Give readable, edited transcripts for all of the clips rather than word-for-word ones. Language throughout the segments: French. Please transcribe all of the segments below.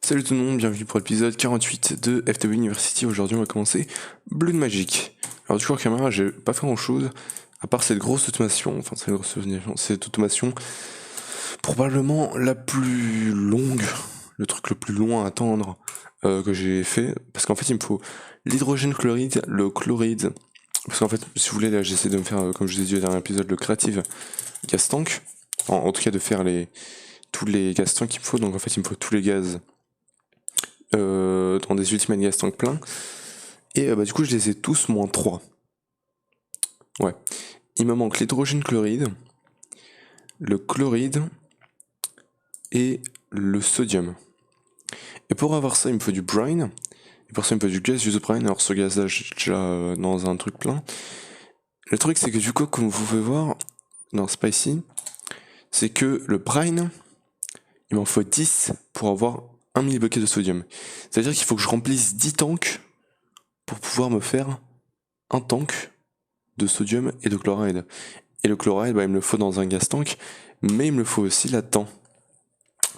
Salut tout le monde, bienvenue pour l'épisode 48 de FTW University. Aujourd'hui on va commencer Blood Magic. Alors du coup en caméra j'ai pas fait grand chose, à part cette grosse automation, cette automation probablement la plus longue, le truc le plus long à attendre que j'ai fait. Parce qu'en fait il me faut l'hydrogène chloride, le chloride. Parce qu'en fait si vous voulez là j'essaie de me faire, comme je vous ai dit au dernier épisode, le creative gas tank. En tout cas de faire tous les gas tanks qu'il me faut, donc en fait il me faut tous les gaz dans des ultimate gas tank pleins. Et du coup je les ai tous moins 3. Ouais. Il me manque l'hydrogène chloride, le chloride et le sodium. Et pour avoir ça il me faut du brine. Et pour ça il me faut du gaseous brine. Alors ce gaz là j'ai déjà dans un truc plein. Le truc c'est que du coup comme vous pouvez voir, non c'est pas ici, c'est que le brine il m'en faut 10 pour avoir 1 millibucket de sodium. C'est à dire qu'il faut que je remplisse 10 tanks pour pouvoir me faire un tank de sodium et de chloride. Et le chloride, il me le faut dans un gas tank, mais il me le faut aussi là-dedans.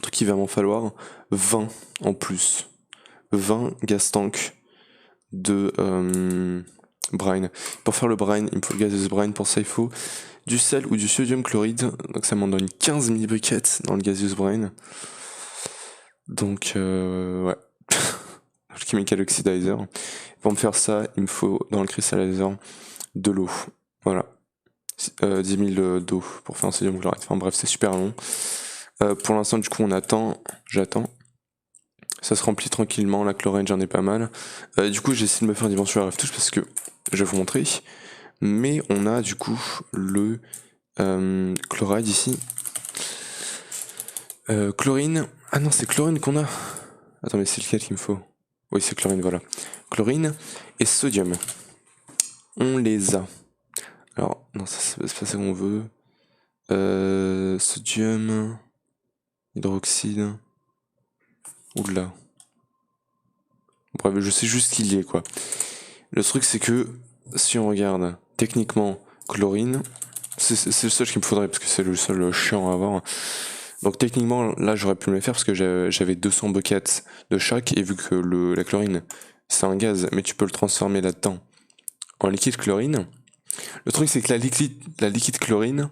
Donc il va m'en falloir 20 en plus. 20 gas tanks de brine. Pour faire le brine, il me faut le gaseous brine. Pour ça, il faut du sel ou du sodium chloride. Donc ça m'en donne 15 millibuckets dans le gaseous brine. Donc ouais. Le chemical oxidizer. Pour me faire ça, il me faut dans le crystallizer de l'eau. Voilà. 10 000 d'eau pour faire un sodium chloride. Enfin bref, c'est super long. Pour l'instant, du coup, j'attends. Ça se remplit tranquillement, la chlorine, j'en ai pas mal. Du coup, j'essaie de me faire une dimension RF touche parce que je vais vous montrer. Mais on a du coup le chloride ici. Chlorine. Ah non, c'est chlorine qu'on a. Attends, mais c'est lequel qu'il me faut? Oui, c'est chlorine, voilà. Chlorine et sodium. On les a. Alors, non, c'est pas ça qu'on veut. Sodium, hydroxyde. Oula. Bref, je sais juste qu'il y est, quoi. Le truc, c'est que si on regarde techniquement chlorine, c'est le seul qu'il me faudrait parce que c'est le seul chiant à avoir. Donc techniquement, là, j'aurais pu me le faire parce que j'avais 200 buckets de chaque et vu que la chlorine, c'est un gaz, mais tu peux le transformer là-dedans en liquide chlorine. Le truc, c'est que la liquide chlorine.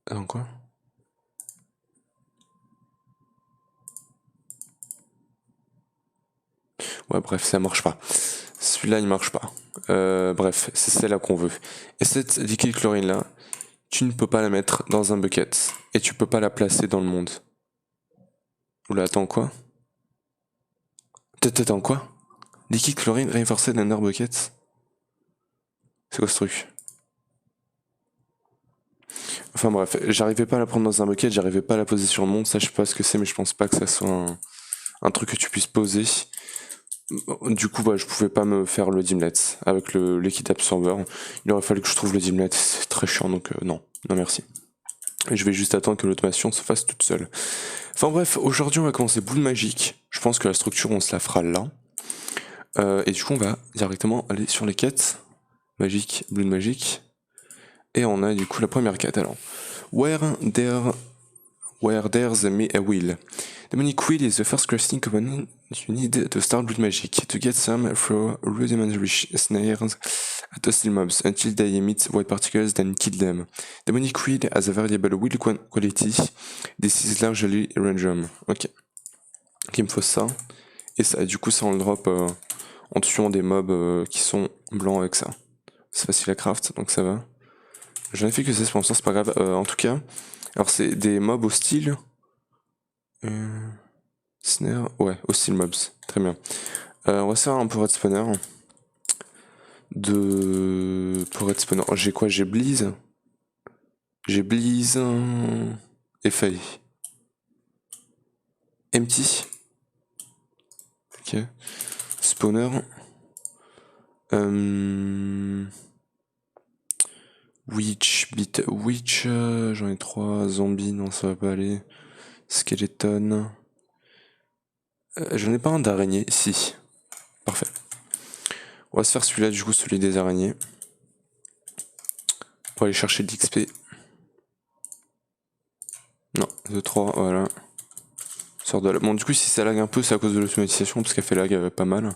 Attends, quoi? Ouais, bref, ça marche pas. Celui-là, il marche pas. Bref, c'est celle-là qu'on veut. Et cette liquide chlorine-là, tu ne peux pas la mettre dans un bucket. Et tu peux pas la placer dans le monde. Oula, attends, quoi? Attends, quoi? Liquide chlorine reinforcé d'un air bucket? C'est quoi ce truc? Enfin bref, j'arrivais pas à la prendre dans un bucket, j'arrivais pas à la poser sur le monde. Ça, je sais pas ce que c'est, mais je pense pas que ça soit un truc que tu puisses poser. Du coup, je pouvais pas me faire le dimlet avec le liquide absorbeur. Il aurait fallu que je trouve le dimlet, c'est très chiant, donc non, merci. Et je vais juste attendre que l'automation se fasse toute seule. Enfin bref, aujourd'hui on va commencer Blood Magic. Je pense que la structure on se la fera là. Et du coup on va directement aller sur les quêtes. Magic, Blood Magic. Et on a du coup la première quête alors. Where there's a will. Demonic Will is the first crafting component you need to start Blood Magic. To get some, throw rudimentary snares at hostile mobs until they emit white particles, then kill them. Demonic Will has a variable will quality. This is largely random. Ok. Donc il me faut ça. Et ça, du coup, ça on le drop en tuant des mobs qui sont blancs avec ça. C'est facile à craft, donc ça va. J'en ai fait que 16 pour l'instant, c'est pas grave. En tout cas, alors c'est des mobs hostiles. Snare, ouais, hostile mobs, très bien. On va faire un pour red spawner. Pour red spawner, j'ai quoi? J'ai Bleeze. J'ai Bleeze et Faye. Empty. Ok. Spawner. Witch, Beat Witch, j'en ai 3. Zombie, non, ça va pas aller. Skeleton. J'en ai pas un d'araignée, si. Parfait. On va se faire celui-là, du coup, celui des araignées. Pour aller chercher de l'XP. Non, 2, 3, voilà. Bon, du coup, si ça lag un peu, c'est à cause de l'automatisation, parce qu'elle fait lag pas mal.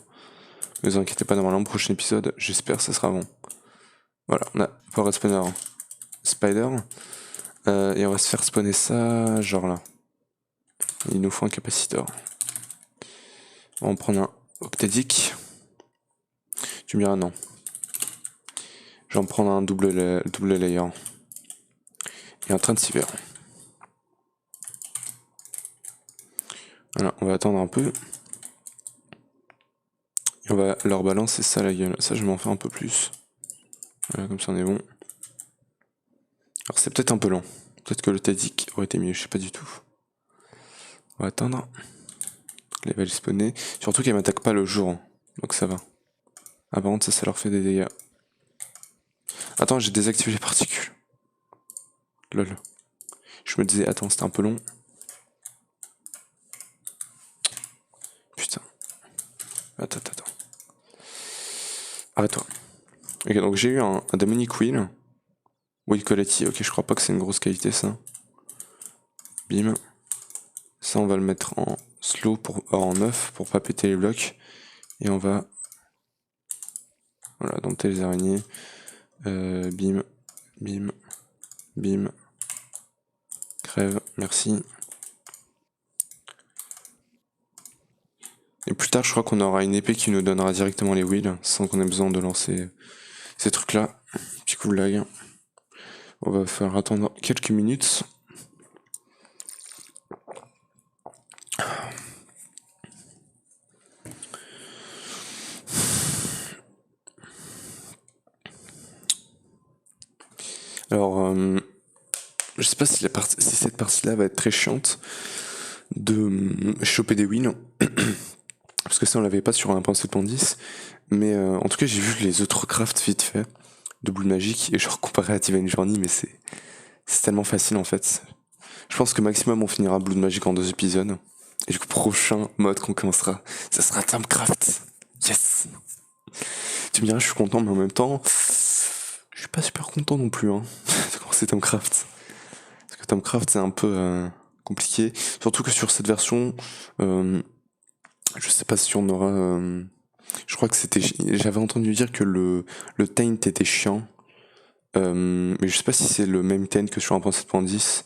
Ne vous inquiétez pas, normalement, le prochain épisode, j'espère que ça sera bon. Voilà, on a Power Spawner Spider. Et on va se faire spawner ça, genre là. Il nous faut un capacitor. On va en prendre un octadic. Tu me diras non. Je vais en prendre un double layer. Et un transceiver. Voilà, on va attendre un peu. Et on va leur balancer ça la gueule. Ça, je vais m'en faire un peu plus. Voilà, comme ça on est bon. Alors c'est peut-être un peu lent. Peut-être que le Tadic aurait été mieux, je sais pas du tout. On va attendre. Elle va spawner. Surtout qu'elle m'attaque pas le jour. Donc ça va. Ah par contre ça leur fait des dégâts. Attends, j'ai désactivé les particules. Lol. Je me disais, attends, c'était un peu long. Putain. Attends. Arrête-toi. Ok, donc j'ai eu un Demonic Wheel. Wheel Quality, ok, je crois pas que c'est une grosse qualité ça. Bim. Ça, on va le mettre en slow, en neuf pour pas péter les blocs. Et on va. Voilà, dompter les araignées. Bim. Crève, merci. Et plus tard, je crois qu'on aura une épée qui nous donnera directement les wheels, sans qu'on ait besoin de lancer ces trucs-là. Petit coup de lag. On va faire attendre quelques minutes. Alors, je sais pas si cette partie-là va être très chiante de choper des wheels. Parce que ça, on l'avait pas sur un 1.7.10. Mais en tout cas, j'ai vu les autres crafts vite fait de Blue Magic. Et genre, comparé à Divine Journey, mais c'est tellement facile en fait. Je pense que maximum, on finira Blue Magic en 2 épisodes. Et du coup, prochain mode qu'on commencera, ça sera Thermcraft. Yes! Tu me diras, je suis content, mais en même temps, je suis pas super content non plus, hein, de commencer Thermcraft. Parce que Thermcraft, c'est un peu compliqué. Surtout que sur cette version, je sais pas si on aura. Je crois que c'était. J'avais entendu dire que le taint était chiant. Mais je sais pas si c'est le même taint que sur 1.7.10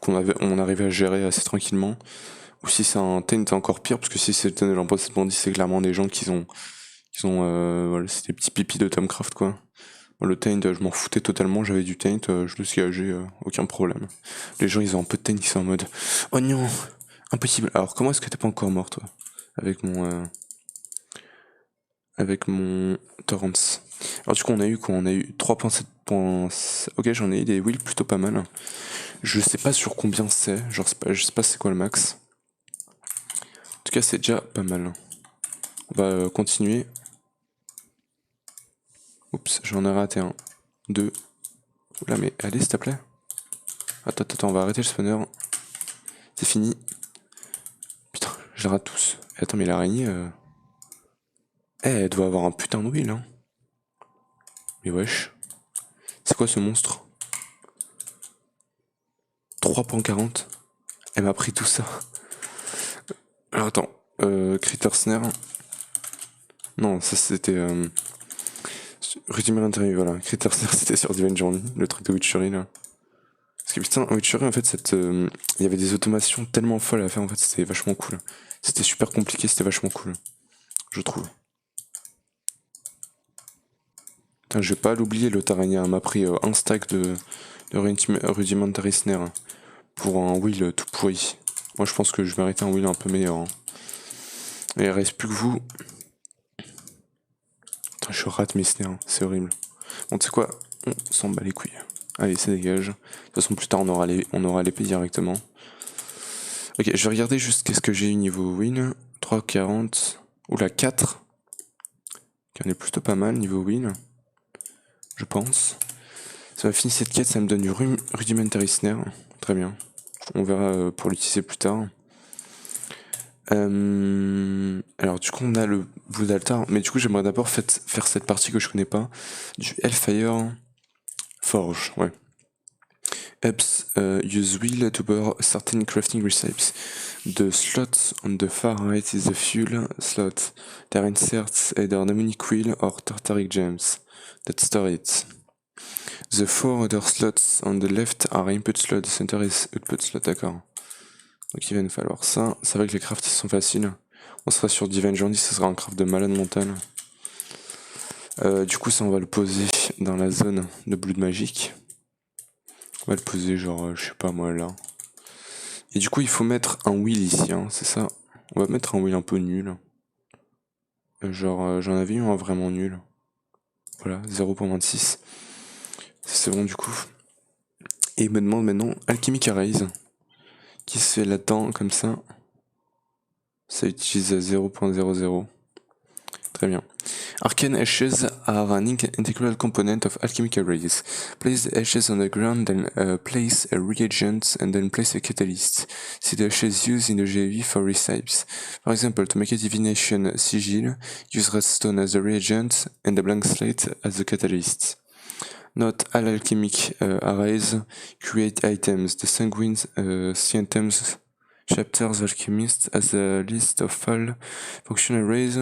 on arrivait à gérer assez tranquillement, ou si c'est un taint encore pire, parce que si c'est le taint de 1.7.10, c'est clairement des gens qui ont voilà, c'est des petits pipis de Thermcraft quoi. Le taint, je m'en foutais totalement, j'avais du taint, je le siégeais, aucun problème. Les gens ils ont un peu de taint, ils sont en mode oh non, impossible. Alors comment est-ce que t'es pas encore mort toi avec mon Torrents. Alors du coup on a eu quoi? On a eu 3.7 points. Ok, j'en ai eu des wheels plutôt pas mal. Je sais pas sur combien c'est, genre je sais pas c'est quoi le max. En tout cas c'est déjà pas mal. On va continuer. Oups, j'en ai raté un. 2. Oula mais allez s'il te plaît. Attends, on va arrêter le spawner. C'est fini. Putain, je les rate tous. Et attends mais l'araignée... elle doit avoir un putain de wheel hein. Mais wesh. C'est quoi ce monstre? 3.40. Elle m'a pris tout ça. Alors attends, Critter Snare. Non, ça c'était Rudimentary, voilà. Critter Snare c'était sur Divine Journey, le truc de Witchery là. Parce que putain, Witchery en fait, il y avait des automations tellement folles à faire en fait, c'était vachement cool. C'était super compliqué, c'était vachement cool, je trouve. Putain, je vais pas l'oublier, le Tarania m'a pris un stack de Rudimentary Snare hein, pour un wheel tout pourri. Moi je pense que je méritais un wheel un peu meilleur. Hein. Et il reste plus que vous. Putain, je rate mes snares, hein. C'est horrible. Bon, tu sais quoi? On s'en bat les couilles. Allez, ça dégage. De toute façon, plus tard, on aura l'épée directement. Ok, je vais regarder juste qu'est-ce que j'ai eu niveau win. 3,40. Oula, 4. Qui en est plutôt pas mal niveau win. Je pense. Ça m'a fini cette quête, ça me donne du Rudimentary Snare. Très bien. On verra pour l'utiliser plus tard. Alors du coup on a le Blue d'Altar, mais du coup j'aimerais d'abord faire cette partie que je connais pas, du Hellfire Forge, ouais. Helps use wheel to power certain crafting recipes. The slot on the far right is the fuel slot. There inserts either mnemonic wheel or tartaric gems that store it. The four other slots on the left are input slot, the center is output slot, d'accord. Donc il va nous falloir ça. C'est vrai que les crafts ils sont faciles. On sera sur Divine Journey, ce sera un craft de malade mental. Du coup ça on va le poser dans la zone de Blood Magic. On va le poser genre, je sais pas moi là. Et du coup il faut mettre un wheel ici, hein, c'est ça. On va mettre un wheel un peu nul. Genre j'en avais eu un vraiment nul. Voilà, 0.26. C'est bon du coup. Et il me demande maintenant Alchemic Arrays. Qui se fait là-dedans comme ça. Ça utilise 0.00. Très bien. Arcane Ashes are an integral component of alchemic arrays. Place the ashes on the ground, then place a reagent, and then place a catalyst. See the ashes used in the GAV for recipes. For example, to make a divination sigil, use redstone as the reagent and a blank slate as the catalyst. Not all alchemic arrays create items. The Sanguine Items chapters Alchemist has a list of all functional arrays.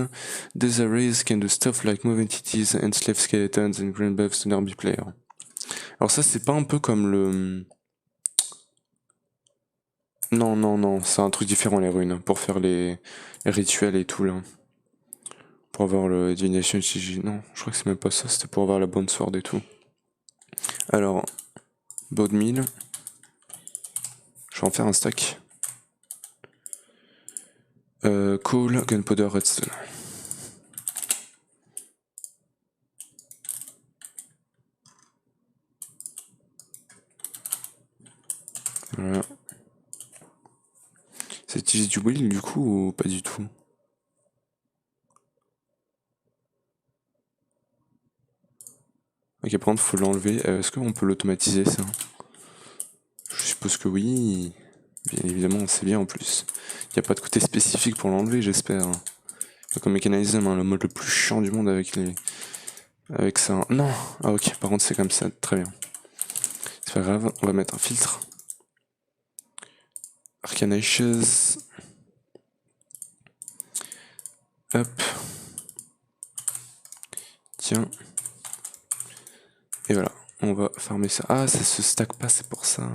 These arrays can do stuff like move entities, enslave skeletons and grant buffs to an RB player. Alors ça c'est pas un peu comme le... Non, c'est un truc différent les runes, pour faire les rituels et tout là. Pour avoir le Divination Sigil. Non, je crois que c'est même pas ça, c'était pour avoir la bonne sword et tout. Alors, Bode 1000. Je vais en faire un stack. Coal, Gunpowder, Redstone. Voilà. Ça utilise du wheel du coup ou pas du tout? Ok, par contre faut l'enlever. Est-ce qu'on peut l'automatiser ça? Je suppose que oui. Bien évidemment, c'est bien en plus. Il n'y a pas de côté spécifique pour l'enlever, j'espère. Comme Mechanism, hein, le mode le plus chiant du monde avec les... Avec ça. Non. Ah ok, par contre c'est comme ça, très bien. C'est pas grave, on va mettre un filtre. Arcane Ashes. Hop. Tiens. Et voilà, on va farmer ça. Ah, ça se stack pas, c'est pour ça.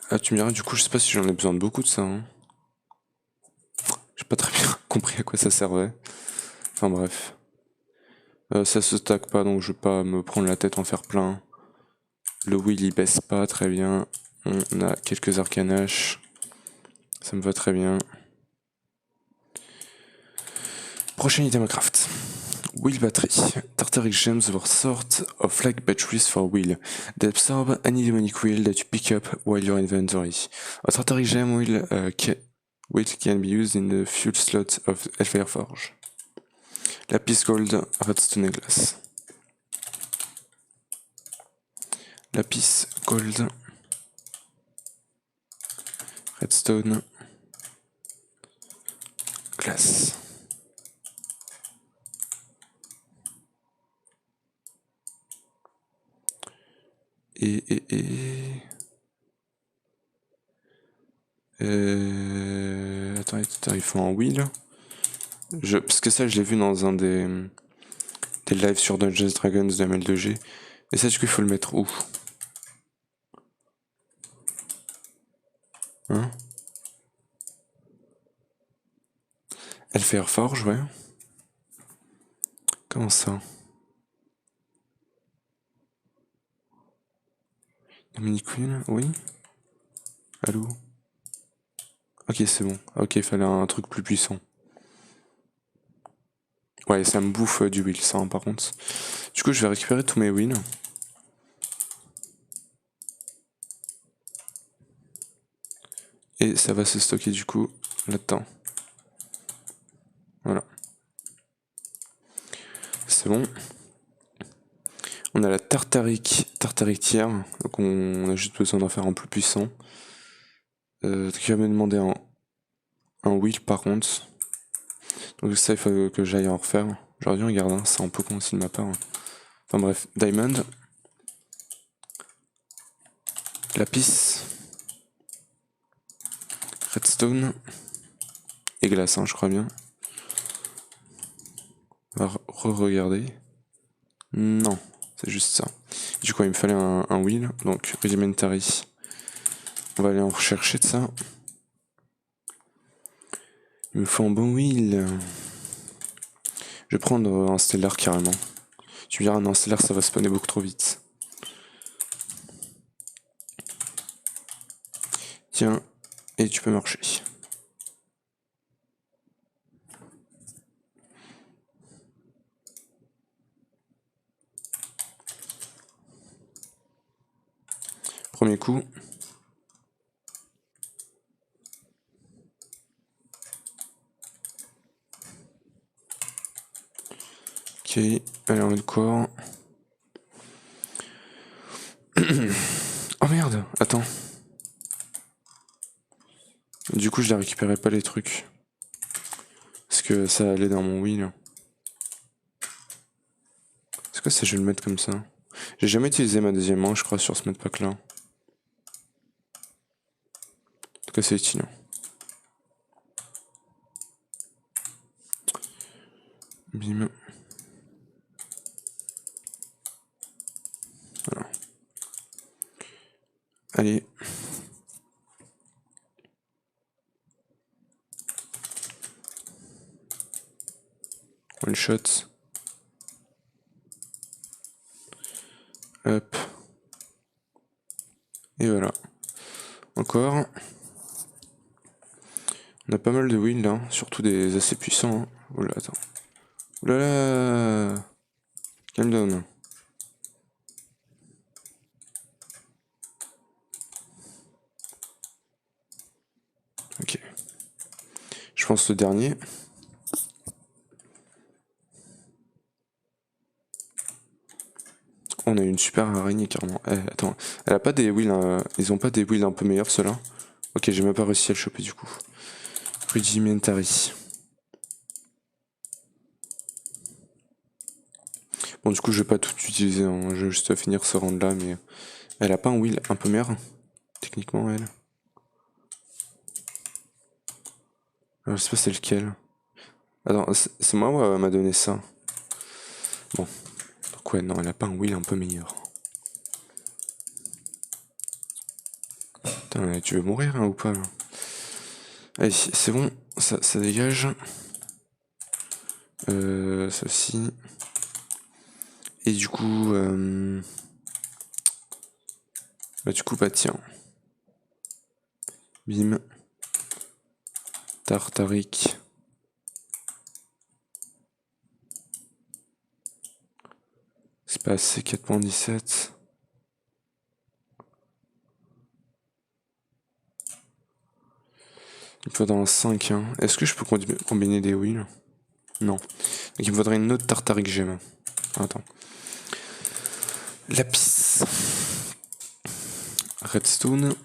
Ah, tu me diras, du coup, je sais pas si j'en ai besoin de beaucoup de ça. Hein. J'ai pas très bien compris à quoi ça servait. Enfin bref. Ça se stack pas, donc je vais pas me prendre la tête en faire plein. Le wheel il baisse pas, très bien. On a quelques arcanaches. Ça me va très bien. Prochain item à craft. Wheel battery. Tartaric gems were sort of flag batteries for wheel. They absorb any demonic wheel that you pick up while your inventory. A Tartaric gem wheel can be used in the fuel slot of Hellfire Forge. Lapis gold, redstone glass. Lapis gold, redstone, glace. Attends, il faut un wheel. Parce que ça, je l'ai vu dans un des lives sur Dungeons Dragons de ML2G. Et ça, du coup, il faut le mettre où? Hein? Hellfire Forge, ouais. Comment ça? Dominic Queen, oui. Allô? Ok, c'est bon. Ok, il fallait un truc plus puissant. Ouais, ça me bouffe du wheel, ça, hein, par contre. Du coup, je vais récupérer tous mes wheels. Et ça va se stocker, du coup, là-dedans. Voilà. C'est bon. On a la tartarique-tière, donc on a juste besoin d'en faire un plus puissant. Qui va me demander un wheel par contre. Donc ça il faut que j'aille en refaire. J'aurais dû en garder un, c'est un peu con aussi de ma part. Enfin bref, diamond. lapis, redstone et glace, hein, je crois bien. On va re-regarder. Non, c'est juste ça. Du coup, il me fallait un wheel, donc rudimentary. On va aller en rechercher de ça. Il me faut un bon wheel. Je vais prendre un stellar carrément. Tu me diras, un stellar ça va spawner beaucoup trop vite. Tiens, et tu peux marcher. Premier coup. Ok, allez, on met le corps. Oh merde, attends. Du coup, je ne récupérais pas les trucs. Parce que ça allait dans mon wheel. C'est quoi ça, je vais le mettre comme ça? J'ai jamais utilisé ma deuxième main, je crois, sur ce modpack là. En tout cas, c'est utile. Bim. Voilà. Allez. One shot. Hop. Et voilà. Encore. On a pas mal de wheels là, surtout des assez puissants. Hein. Oula, attends. Oula là. Calm down. Ok. Je pense le dernier. On a une super araignée carrément. Eh, attends, elle a pas des wheels. Ils ont pas des wheels un peu meilleurs ceux-là. Ok, j'ai même pas réussi à le choper du coup. Rudimentary. Bon, du coup, je vais pas tout utiliser. Hein. Je vais juste finir ce round là, mais elle a pas un wheel un peu meilleur techniquement, elle. Je sais pas c'est lequel. Attends, c'est moi ou elle m'a donné ça? Bon. Donc ouais, non, elle a pas un wheel un peu meilleur. Putain, tu veux mourir hein, ou pas là? Allez, c'est bon, ça dégage. Ça aussi. Et du coup, bah tiens. Bim. Tartarique. C'est pas assez, 4.17. Il me faudra un 5. Hein. Est-ce que je peux combiner des wheels? Non. Donc il me faudrait une autre tartarique gemme. Attends. Lapis. Redstone.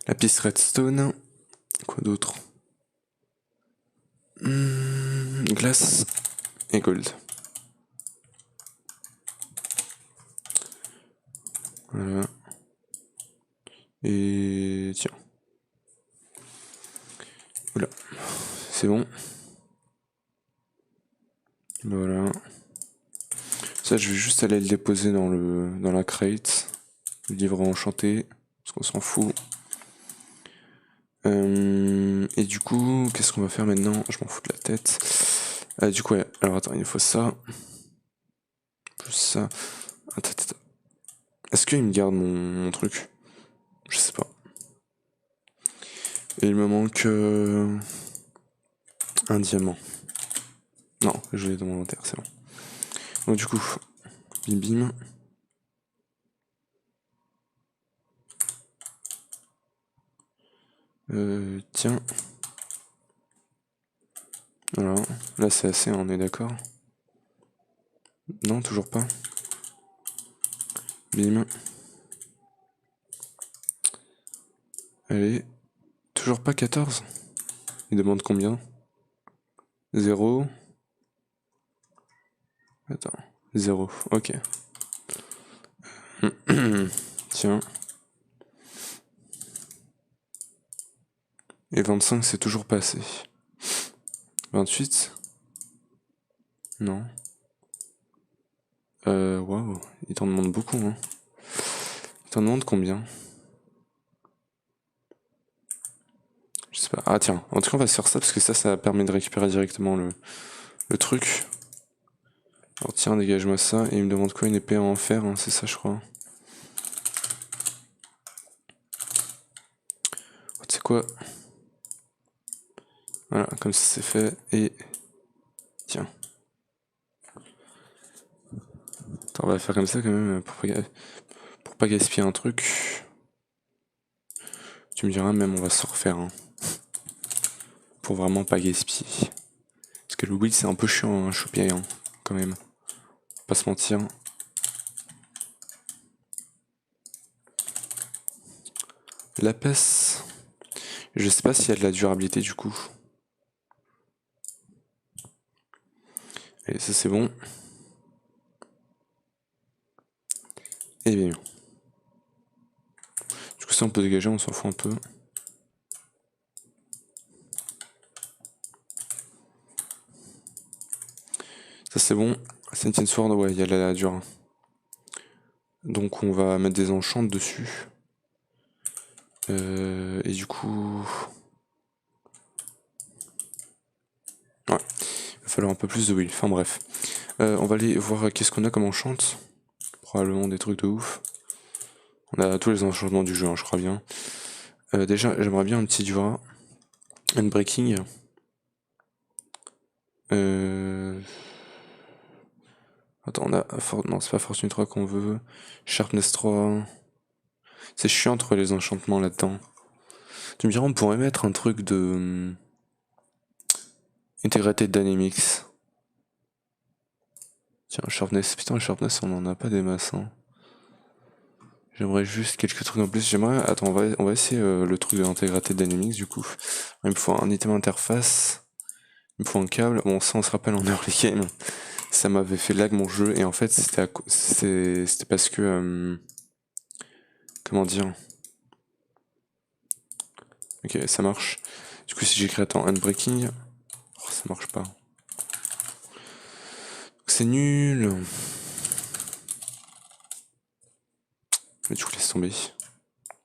Lapis redstone. Quoi d'autre? Glace et gold. Voilà. Et tiens. Oula. C'est bon. Voilà. Ça, je vais juste aller le déposer dans la crate. Le livre enchanté. Parce qu'on s'en fout. Et du coup, qu'est-ce qu'on va faire maintenant? Je m'en fous de la tête. Du coup, ouais. Alors attends, il faut ça. Plus ça. Attends. Est-ce qu'il me garde mon truc? Je sais pas. Et il me manque un diamant. Non, je l'ai dans mon inventaire, c'est bon. Donc du coup, bim bim. Tiens. Voilà. Là c'est assez, on est d'accord. Non, toujours pas. Bim. Allez. Toujours pas 14. Il demande combien? 0. Attends. 0. Ok. Tiens. 21. Et 25, c'est toujours pas assez. 28? Non. Waouh, il t'en demande beaucoup, hein. Il t'en demande combien? Je sais pas. Ah tiens, en tout cas on va se faire ça parce que ça permet de récupérer directement le truc. Alors tiens, dégage-moi ça. Et il me demande quoi? Une épée en fer, hein, c'est ça je crois. Oh, tu sais quoi? Voilà, comme ça c'est fait. Et tiens. Attends, on va faire comme ça quand même pour pas gaspiller un truc. Tu me diras même on va se refaire, hein. Pour vraiment pas gaspiller. Parce que le wheel c'est un peu chiant à choper, hein, quand même. Pas se mentir. Lapis. Je sais pas s'il y a de la durabilité du coup. Et ça c'est bon. Et bien. Du coup ça on peut dégager, on s'en fout un peu. Ça c'est bon. Sentient Sword, ouais, il y a la dure. Donc on va mettre des enchantes dessus. Et du coup... Ouais, il va falloir un peu plus de wheel. Enfin bref. On va aller voir qu'est-ce qu'on a comme enchante. Probablement des trucs de ouf. On a tous les enchantements du jeu, hein, je crois bien. Déjà, j'aimerais bien un petit Dura. Unbreaking. Attends, on a... Non, c'est pas Fortune 3 qu'on veut. Sharpness 3. C'est chiant entre les enchantements là-dedans. Tu me diras, on pourrait mettre un truc de... Integrated Dynamics. Tiens, Sharpness. Putain, Sharpness, on en a pas des masses, hein. J'aimerais juste quelques trucs en plus. J'aimerais... Attends, on va essayer le truc de Integrated Dynamics, du coup. Il me faut un item interface. Il me faut un câble. Bon, ça, on se rappelle en early game. Ça m'avait fait lag mon jeu. Et en fait, c'était parce que... Comment dire? Ok, ça marche. Du coup, si j'écris attends, unbreaking, oh, ça marche pas. C'est nul. Mais du coup, laisse tomber.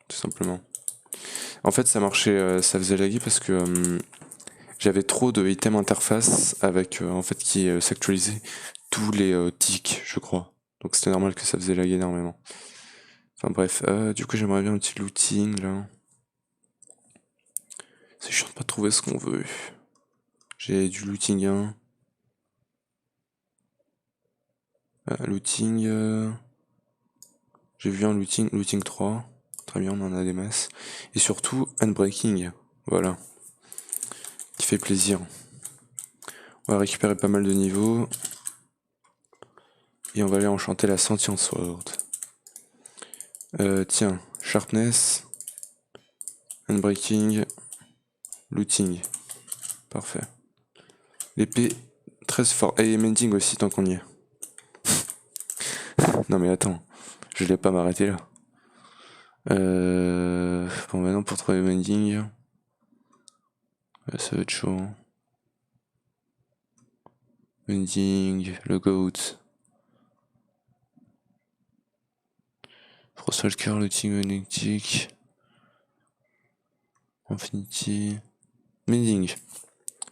Tout simplement. En fait, ça marchait, ça faisait laguer parce que j'avais trop de items interface avec, en fait, qui s'actualisaient tous les ticks, je crois. Donc c'était normal que ça faisait laguer énormément. Enfin bref, du coup, j'aimerais bien un petit looting là. C'est chiant de pas trouver ce qu'on veut. J'ai du looting 1. Looting. J'ai vu un looting 3. Très bien, on en a des masses. Et surtout, unbreaking. Voilà. Qui fait plaisir. On va récupérer pas mal de niveaux. Et on va aller enchanter la Sentient Sword. Tiens, sharpness. Unbreaking. Looting. Parfait. L'épée, 13 fort. Et mending aussi, tant qu'on y est. Non mais attends, je vais pas m'arrêter là. Bon maintenant pour trouver mending, ça va être chaud. Mending, le goat. Frostwalker, looting magnétique. Infinity. Mending.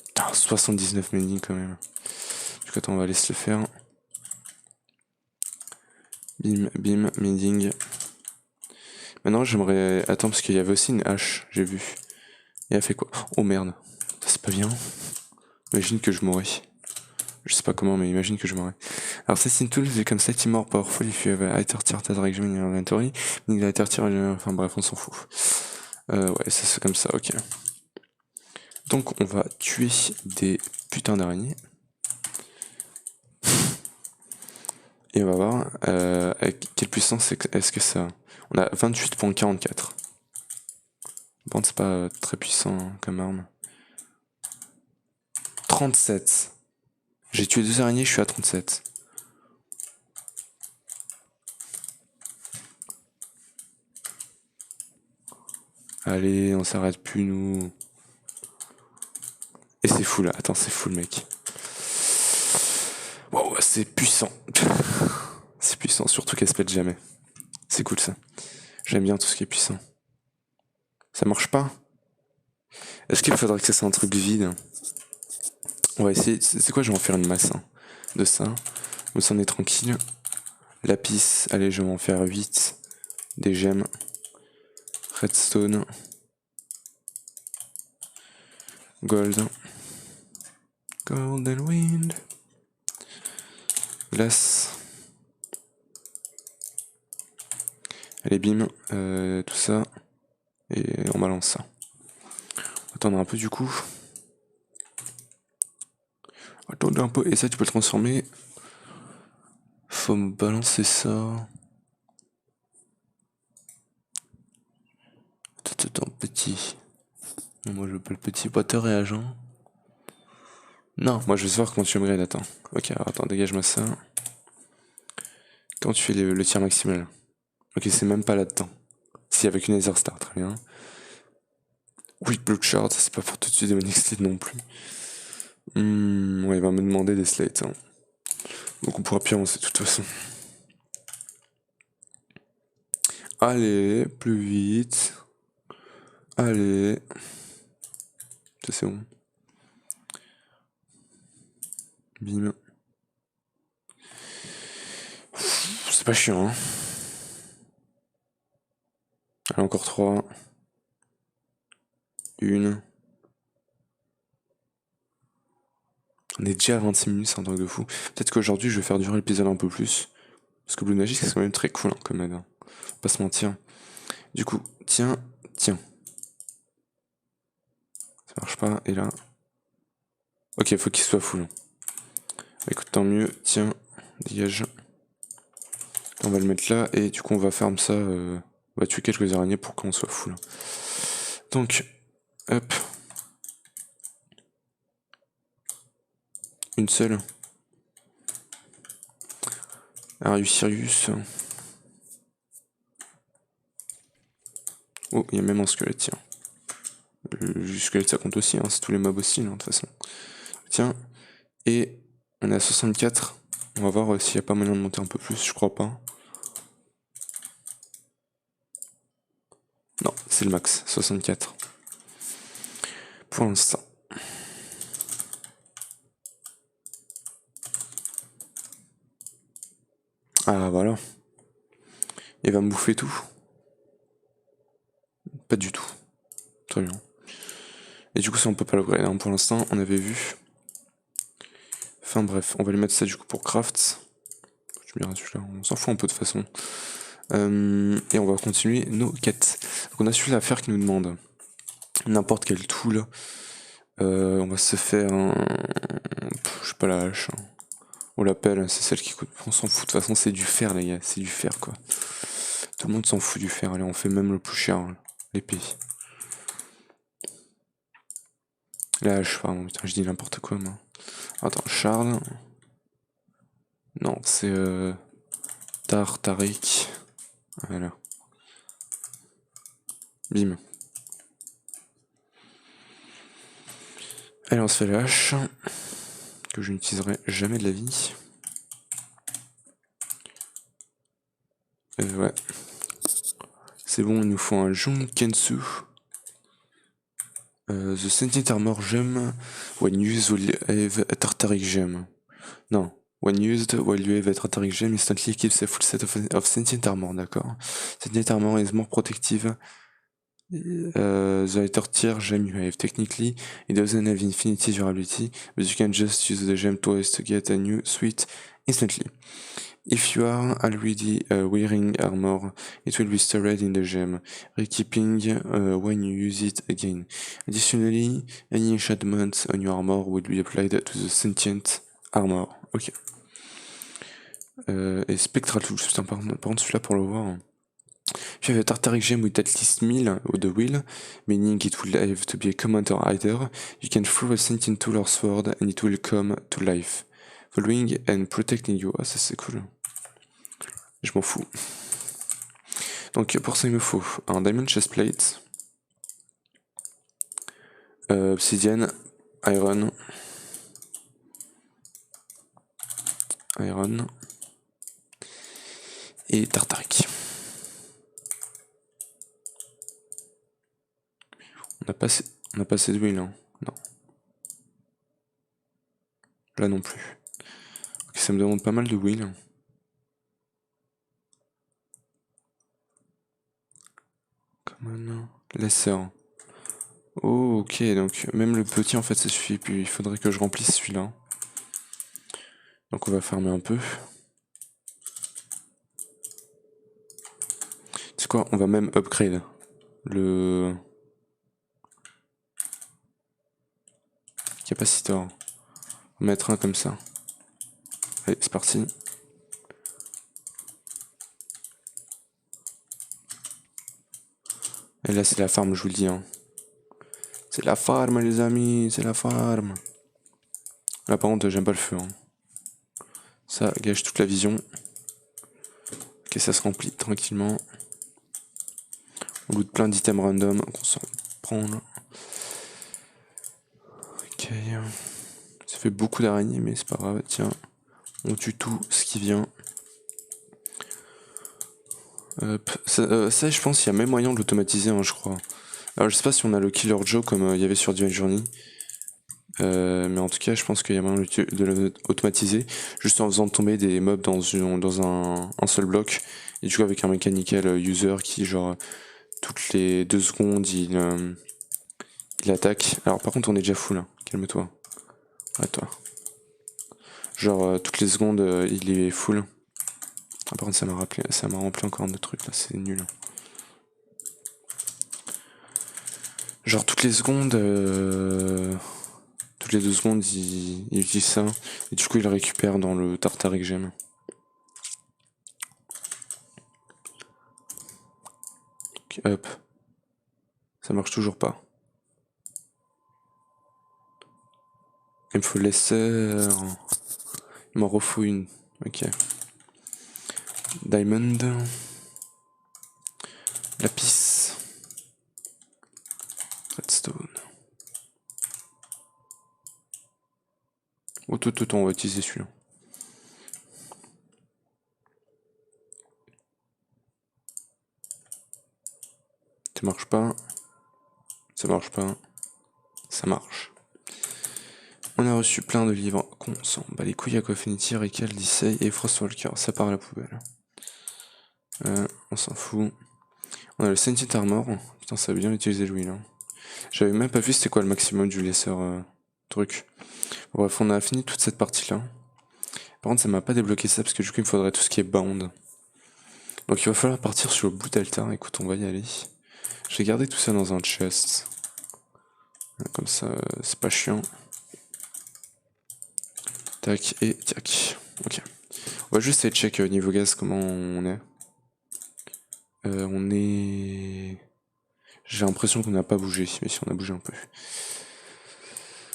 Putain, 79 mending quand même. Du coup attends, on va aller se le faire. Bim, bim, mending. Maintenant j'aimerais... Attends, parce qu'il y avait aussi une hache, j'ai vu. Et elle fait quoi? Oh merde. C'est pas bien. Imagine que je mourrais. Je sais pas comment, mais imagine que je mourrais. Alors, Assassin Tool, c'est comme ça, more powerful if you have a higher tier direction in your inventory. Meaning the higher tier, enfin bref, on s'en fout. Ouais, ça c'est comme ça, ok. Donc, on va tuer des putains d'araignées. Et on va voir avec quelle puissance est-ce que ça... On a 28.44. Bon, c'est pas très puissant hein, comme arme. 37. J'ai tué 2 araignées, je suis à 37. Allez, on s'arrête plus, nous. Et c'est full, attends, c'est full, mec. Wow, c'est puissant. C'est puissant, surtout qu'elle se pète jamais. C'est cool, ça. J'aime bien tout ce qui est puissant. Ça marche pas? Est-ce qu'il faudrait que ça soit un truc vide? On va essayer. C'est quoi? Je vais en faire une masse de ça. Comme ça, on est tranquille. Lapis, allez, je vais en faire 8. Des gemmes. Redstone. Gold. Golden wind. Glace. Allez, bim. Tout ça. Et on balance ça. Attendre un peu du coup. Attendre un peu. Et ça, tu peux le transformer. Faut me balancer ça. Attends, petit. Non, moi je veux pas le petit. Water et agent. Non, moi je veux savoir comment tu upgrades. Attends. Ok, alors attends, dégage-moi ça. Quand tu fais le tir maximal. Ok, c'est même pas là-dedans. Si, avec une Nether Star, très bien. Oui, Blue Shard, c'est pas pour tout de suite des Onyx Slate non plus. Ouais, il va me demander des slates. Hein. Donc on pourra plus avancer de toute façon. Allez, plus vite. Allez. Ça c'est bon. Bim. C'est pas chiant, hein. Allez, encore 3. Une. On est déjà à 26 minutes, c'est un truc de fou. Peut-être qu'aujourd'hui, je vais faire durer l'épisode un peu plus. Parce que Blue Magic, c'est quand même très cool, hein, comme aide. Hein. Faut pas se mentir. Du coup, tiens. Ça marche pas, et là. Ok, faut qu'il soit full. Écoute, tant mieux. Tiens, dégage. On va le mettre là, et du coup, on va farm ça. On va tuer quelques araignées pour qu'on soit full. Donc, hop. Une seule. Arius Sirius. Oh, il y a même un squelette, tiens. Le squelette, ça compte aussi, hein, c'est tous les mobs aussi, de toute façon. Tiens, et on est à 64. On va voir s'il n'y a pas moyen de monter un peu plus, je crois pas. Non, c'est le max, 64. Pour l'instant. Ah, voilà. Il va me bouffer tout. Pas du tout. Très bien. Et du coup, ça, on peut pas l'upgrade. Hein. Pour l'instant, on avait vu. Enfin bref, on va lui mettre ça du coup pour craft. Tu me diras celui-là, on s'en fout un peu de toute façon. Et on va continuer nos quêtes. Donc on a celui-là à faire qui nous demande n'importe quel tool. On va se faire un... Je sais pas, la hache. Hein. On l'appelle, c'est celle qui coûte... On s'en fout, de toute façon c'est du fer les gars, c'est du fer quoi. Tout le monde s'en fout du fer, allez on fait même le plus cher, l'épée. La hache, pardon, putain je dis n'importe quoi moi. Attends, Charles... Non, c'est... Tartarik. Voilà. Bim. Allez, on se fait la hache. Que je n'utiliserai jamais de la vie. Ouais. C'est bon, il nous faut un Junkensu. The Sentient Armor Gem. When used will have a Tartaric Gem. Non. When used, while you have a Tartaric Gem, instantly keeps a full set of Sentient Armor, d'accord. Sentient Armor is more protective. The later tier gem you have. Technically, it doesn't have infinity durability, but you can just use the gem twice to get a new suit instantly. If you are already wearing armor, it will be stored in the gem, rekeeping when you use it again. Additionally, any enchantment on your armor will be applied to the sentient armor. Ok. Et Spectral Tools, putain, par contre celui-là pour le voir. If you have a Tartaric Gem with at least 1000 with the wheel, meaning it will have to be a command or either, you can throw a sentient tool or sword and it will come to life. Following and protecting you. Ah, ça c'est cool. Je m'en fous. Donc pour ça il me faut un Diamond Chestplate. Obsidienne, Iron. Iron. Et Tartaric. On n'a pas assez d'huile, hein. Non. Là non plus. Okay, ça me demande pas mal de huile. Common. Lesser. Oh, ok, donc même le petit en fait ça suffit, puis il faudrait que je remplisse celui-là. Donc on va farmer un peu. C'est quoi? On va même upgrade le capacitor. On va mettre un comme ça. Allez, c'est parti. Et là c'est la farm, je vous le dis, hein. C'est la farm les amis, c'est la farm. Là par contre j'aime pas le feu, hein. Ça gâche toute la vision. Ok, ça se remplit tranquillement. On loot plein d'items random qu'on s'en prend là. Ok. Ça fait beaucoup d'araignées, mais c'est pas grave. Tiens, on tue tout ce qui vient. Ça, je pense qu'il y a même moyen de l'automatiser, hein, je crois. Alors je sais pas si on a le Killer Joe comme il y avait sur Divine Journey. Mais en tout cas, je pense qu'il y a moyen de l'automatiser juste en faisant tomber des mobs dans un seul bloc. Et du coup, avec un mechanical user qui, genre, toutes les 2 secondes, il attaque. Alors, par contre, on est déjà full, hein. Calme-toi. Arrête-toi. Genre, toutes les secondes, il est full. Ah, par contre, ça m'a rempli encore un autre truc là, c'est nul. Genre, toutes les secondes. Toutes les 2 secondes, il utilise ça. Et du coup, il le récupère dans le tartare que j'aime. Ok, hop. Ça marche toujours pas. Il me faut laisser. Il m'en refout une. Ok. Diamond. Lapis. Redstone. Oh, tout, on va utiliser celui-là. Ça marche pas. Ça marche pas. Ça marche. On a reçu plein de livres qu'on s'en bat les couilles. Aquafinity, Recall, Dissay et Frostwalker. Ça part à la poubelle. On s'en fout. On a le Sentient Armor. Putain, ça veut bien utiliser le wheel. Hein. J'avais même pas vu c'était quoi le maximum du laser truc. Bref, on a fini toute cette partie-là. Par contre, ça m'a pas débloqué ça parce que du coup, il me faudrait tout ce qui est bound. Donc, il va falloir partir sur le bout d'altar. Écoute, on va y aller. Je vais garder tout ça dans un chest. Comme ça, c'est pas chiant. Tac et tac. Ok. On va juste aller check niveau gaz comment on est. On est... J'ai l'impression qu'on n'a pas bougé, mais si on a bougé un peu.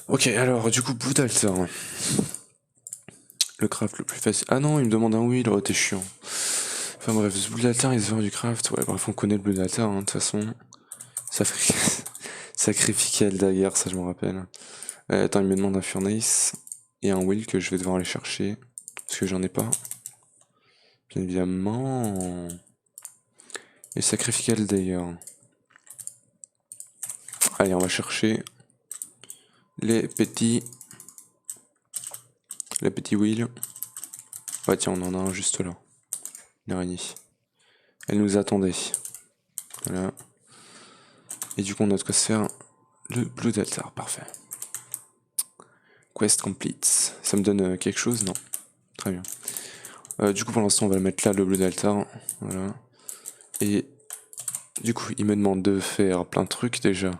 Ok, alors du coup, bout d'altar. Le craft le plus facile. Ah non, il me demande un wheel, oh t'es chiant. Enfin bref, ce bout d'altar, il se vend du craft. Ouais, bref, on connaît le bout d'altar, hein, de toute façon. Ça fait... Sacrifier le dagger, ça je me rappelle. Attends, il me demande un furnace et un wheel que je vais devoir aller chercher. Parce que j'en ai pas. Bien évidemment. Et sacrifier le dagger. Allez, on va chercher les petits wheels. Ouais, tiens, on en a un juste là. Une araignée. Elle nous attendait. Voilà. Et du coup, on a de quoi se faire le bleu d'altar. Parfait. Quest complete. Ça me donne quelque chose? Non. Très bien. Du coup, pour l'instant, on va le mettre là, le bleu d'altar. Voilà. Et du coup, il me demande de faire plein de trucs déjà.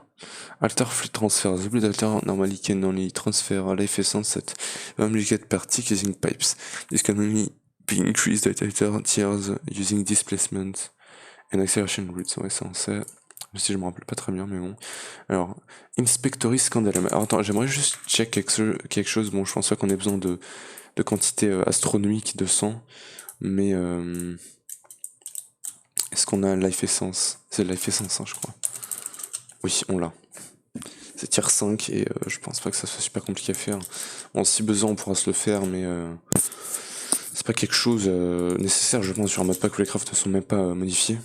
Altar fluid transfer. The blue d'altar normally can only transfer life essence at unlimited partic using pipes. This can only be increased at altar tiers using displacement and acceleration routes. Ouais, ça on sait. Même si je me rappelle pas très bien, mais bon. Alors, Inspectory Scandalum. Alors attends, j'aimerais juste check quelque chose. Bon, je pense pas qu'on ait besoin de quantité astronomique de sang, mais est-ce qu'on a Life Essence? C'est Life Essence, hein, je crois. Oui, on l'a. C'est tier 5 et je pense pas que ça soit super compliqué à faire. Bon, si besoin, on pourra se le faire, mais c'est pas quelque chose nécessaire, je pense, sur un modpack où les crafts ne sont même pas modifiés.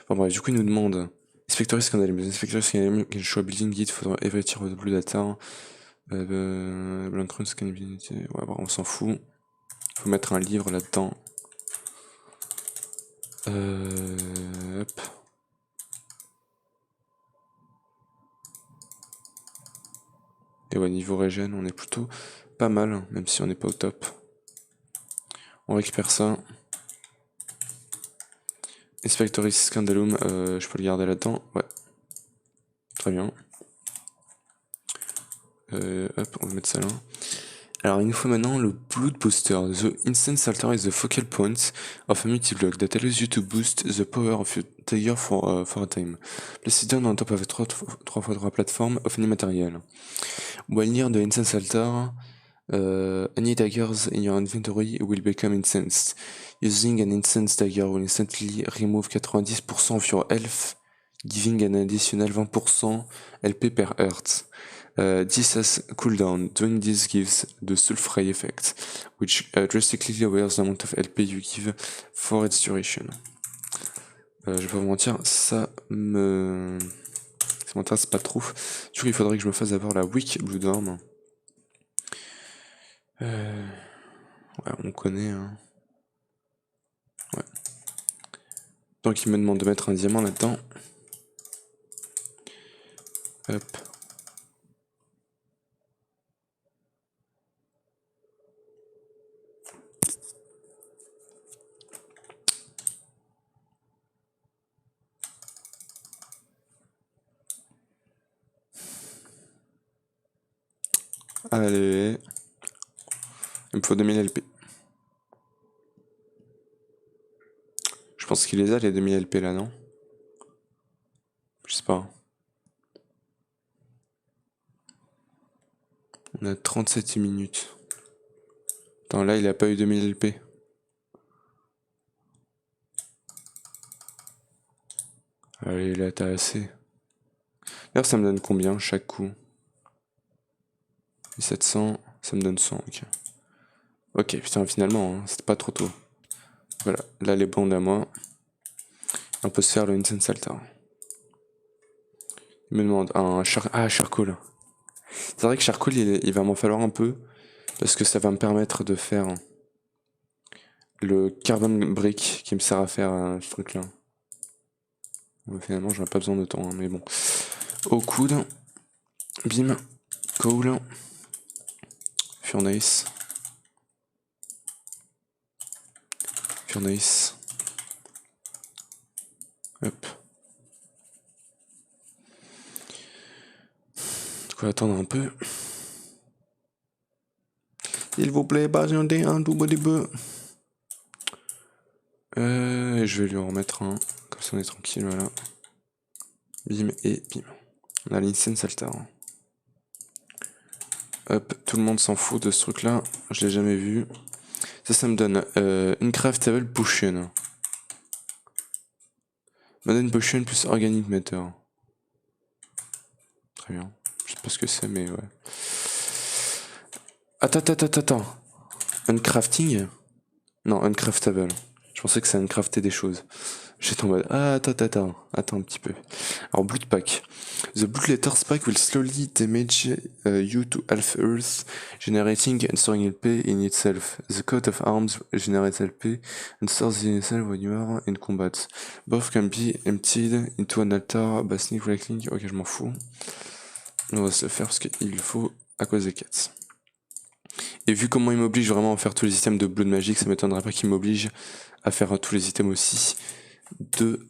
Enfin bref, du coup, il nous demande Inspectory Scandalum. Inspectory Scandalum can show a building guide for every tier of the blue data. Blank Rune Scannability. Ouais, bon, on s'en fout. Faut mettre un livre là-dedans. Hop. Et ouais, niveau régène, on est plutôt pas mal, hein, même si on n'est pas au top. On récupère ça. Inspectory Scandalum, je peux le garder là-dedans. Ouais. Très bien. Hop, on va mettre ça là. Alors, il nous faut maintenant le Blood Booster. The Instance Altar is the focal point of a multi-block that allows you to boost the power of your dagger for a time. Place it down on top of a 3x3 platform of any material. While near the Instance Altar, any daggers in your inventory will become incensed. Using an Incense Dagger will instantly remove 90% of your health, giving an additional 20% LP per heart. This has cooldown. Doing this gives the Sulfray effect, which drastically lowers the amount of LP you give for its duration. Je vais pas vous mentir, ça m'intéresse pas trop. Du coup, il faudrait que je me fasse d'abord la Wick Bloodorm. Ouais, on connaît. Hein. Ouais. Donc, il me demande de mettre un diamant là-dedans. Hop. Allez. Il me faut 2000 LP. Je pense qu'il les a, les 2000 LP là, non? Je sais pas. On a 37 minutes. Attends, là, il a pas eu 2000 LP. Allez, là, t'as assez. D'ailleurs, ça me donne combien chaque coup? 700, ça me donne 100, ok. Ok, putain, finalement, hein, c'était pas trop tôt. Voilà, là, les bandes à moi. On peut se faire le Incense Altar. Il me demande un charcoal. C'est vrai que charcoal, il va m'en falloir un peu. Parce que ça va me permettre de faire le carbon brick qui me sert à faire ce truc là. Finalement, j'aurais pas besoin de temps, hein, mais bon. Au coude. Bim. Coal. Furnace. Furnace. Hop. Du coup, attendre un peu. S'il vous plaît, patientez un tout petit peu. Je vais lui en remettre un. Comme ça, on est tranquille, voilà. Bim et bim. On a l'Incense Altar. Hop, tout le monde s'en fout de ce truc-là. Je l'ai jamais vu. Ça me donne une craftable potion. Modern potion plus organic matter. Très bien. Je sais pas ce que c'est, mais ouais. Attends. Uncrafting? Non, uncraftable. Je pensais que ça uncraftait des choses. J'étais en mode, attends un petit peu. Alors, Blood Pack. The Blood Letters Pack will slowly damage you to half Earth, generating and storing LP in itself. The coat of arms generates LP and stores in itself when you are in combat. Both can be emptied into an altar by sneak right-click. Ok, je m'en fous. On va se le faire parce qu'il faut à cause des quêtes. Et vu comment il m'oblige vraiment à faire tous les items de Blood Magic, ça m'étonnerait pas qu'il m'oblige à faire tous les items aussi de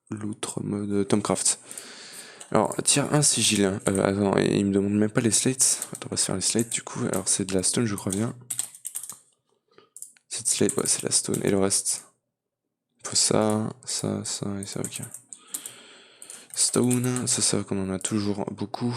l'autre mode Tomcraft. Alors, tier 1 sigil. Attends, il me demande même pas les slates. Attends, on va se faire les slates du coup. Alors, c'est de la stone, je crois bien. Cette slate, ouais, c'est la stone. Et le reste, il faut ça et ça, ok. Stone, ça qu'on en a toujours beaucoup.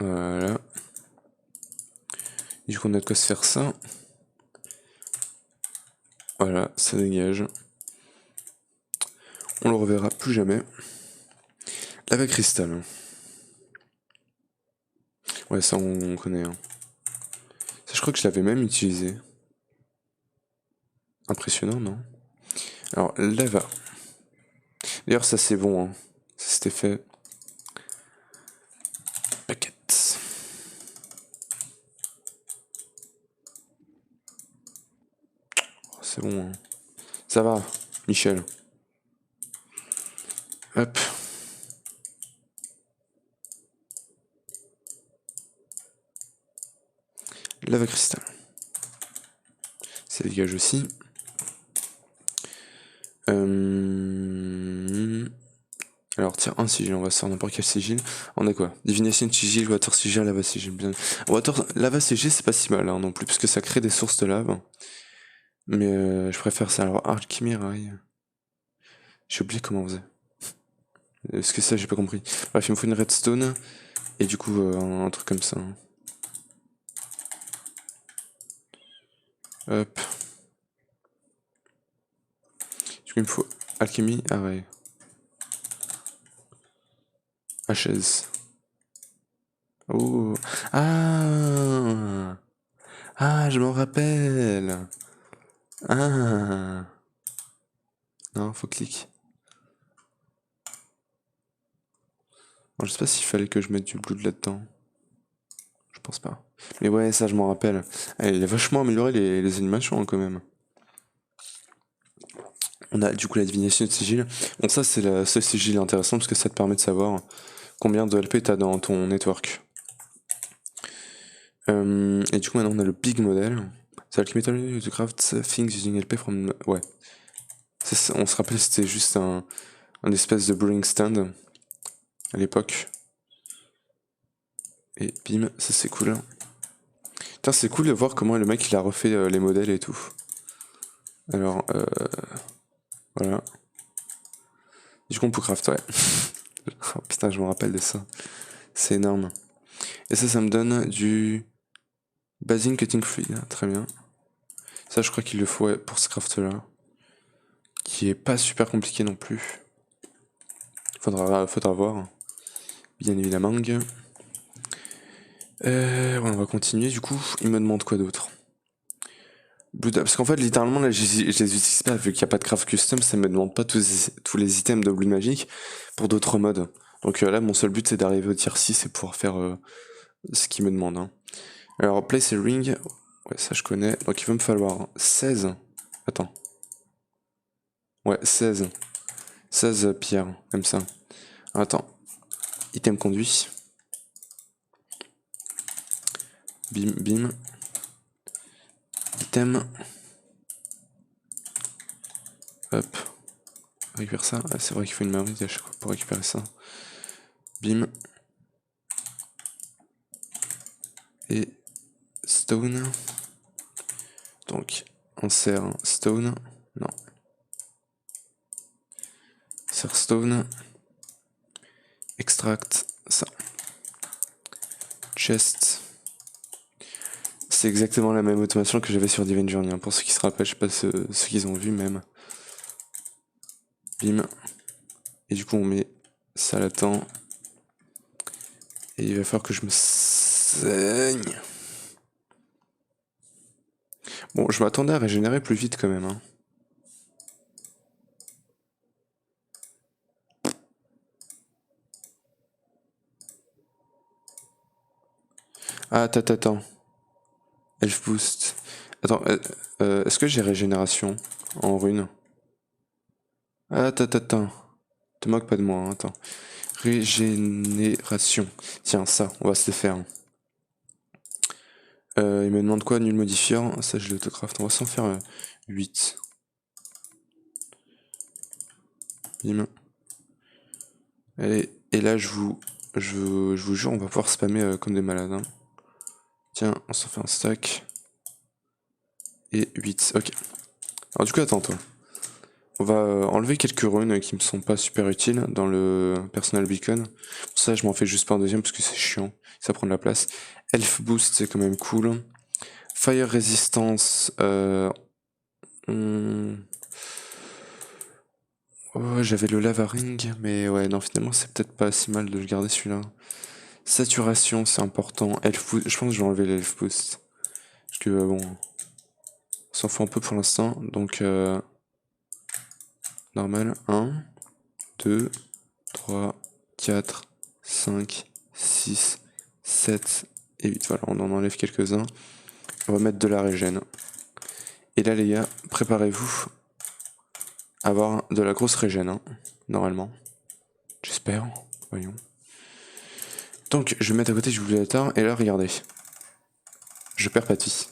Voilà. Et du coup, on a de quoi se faire ça. Voilà, ça dégage. On le reverra plus jamais. Lava cristal. Ouais, ça on connaît. Hein. Ça, je crois que je l'avais même utilisé. Impressionnant, non? Alors, lava. D'ailleurs, ça c'est bon. Hein. Ça c'était fait. Paquette. Oh, c'est bon. Hein. Ça va, Michel. Hop. Lava cristal. Ça dégage aussi. Alors tiens, un sigil, on va sur n'importe quel sigil. On a quoi? Divination sigil, water sigil, lava sigil. Bien. Lava sigil, c'est pas si mal hein, non plus, parce que ça crée des sources de lave. Mais je préfère ça. Alors alchimie rail. J'ai oublié comment on faisait. Est-ce que ça, j'ai pas compris. Bref, il me faut une redstone. Et du coup, un truc comme ça. Hein. Hop. Du coup, il me faut alchimie rail. HS. Oh. Ah. Ah, je m'en rappelle. Ah. Non, faut cliquer. Bon, je sais pas s'il fallait que je mette du blood là-dedans. Je pense pas. Mais ouais, ça, je m'en rappelle. Il a vachement amélioré les animations hein, quand même. On a du coup la divination de sigil. Bon, ça, c'est le sigil intéressant parce que ça te permet de savoir combien de LP t'as dans ton network. Et du coup, maintenant, on a le big model. C'est Alchemy to craft things using LP from. Ouais. Ça, on se rappelle, c'était juste un espèce de brewing stand à l'époque. Et bim, ça c'est cool. Putain, c'est cool de voir comment le mec il a refait les modèles et tout. Alors, voilà. Du coup, on peut craft, ouais. Oh, putain, je me rappelle de ça. C'est énorme. Et ça me donne du Basing Cutting Fluid. Très bien. Ça, je crois qu'il le faut ouais, pour ce craft-là. Qui est pas super compliqué non plus. Faudra voir. Bien évidemment. On va continuer. Du coup, il me demande quoi d'autre? Parce qu'en fait, littéralement, là, je les utilise pas, vu qu'il n'y a pas de craft custom, ça me demande pas tous les items de Blood Magic pour d'autres modes. Donc là, mon seul but, c'est d'arriver au tier 6 et pouvoir faire ce qu'il me demande. Hein. Alors, place a ring, ouais, ça je connais. Donc il va me falloir 16. Attends. Ouais, 16. 16 pierres, comme ça. Attends. Item conduit. Bim, bim. Item. Hop. Récupère ça. Ah, c'est vrai qu'il faut une memory à chaque fois pour récupérer ça. Bim. Et stone. Donc, on sert stone. Non. Sert stone. Extract. Ça. Chest. C'est exactement la même automation que j'avais sur Divine Journey. Hein. Pour ceux qui se rappellent, je sais pas ceux qu'ils ont vu même. Bim. Et du coup, on met ça là-dedans. Et il va falloir que je me saigne. Bon, je m'attendais à régénérer plus vite quand même. Hein. Ah, attends. Elf boost. Attends, est-ce que j'ai régénération en rune? Ah, attends. Te moque pas de moi, hein, attends. Régénération. Tiens, ça, on va se les faire. Hein. Il me demande quoi, nul modifiant? Ça, je l'autocraft. On va s'en faire 8. Bim. Allez, et là, je vous jure, on va pouvoir spammer comme des malades. Hein. Tiens, on s'en fait un stack. Et 8, ok. Alors du coup, attends, toi. On va enlever quelques runes qui me sont pas super utiles dans le personal beacon. Pour ça, je m'en fais juste pas un deuxième parce que c'est chiant. Ça prend de la place. Elf boost, c'est quand même cool. Fire Resistance. Oh, j'avais le Lava Ring, mais ouais, non, finalement, c'est peut-être pas si mal de le garder celui-là. Saturation, c'est important. Elf Boost, je pense que je vais enlever l'Elf Boost. Parce que bon, on s'en fout un peu pour l'instant. Donc, normal. 1, 2, 3, 4, 5, 6, 7 et 8. Voilà, on en enlève quelques-uns. On va mettre de la régène. Et là, les gars, préparez-vous à avoir de la grosse régène, hein, normalement. J'espère. Voyons. Donc, je vais mettre à côté du Gladiator, et là, regardez. Je perds pas de vie.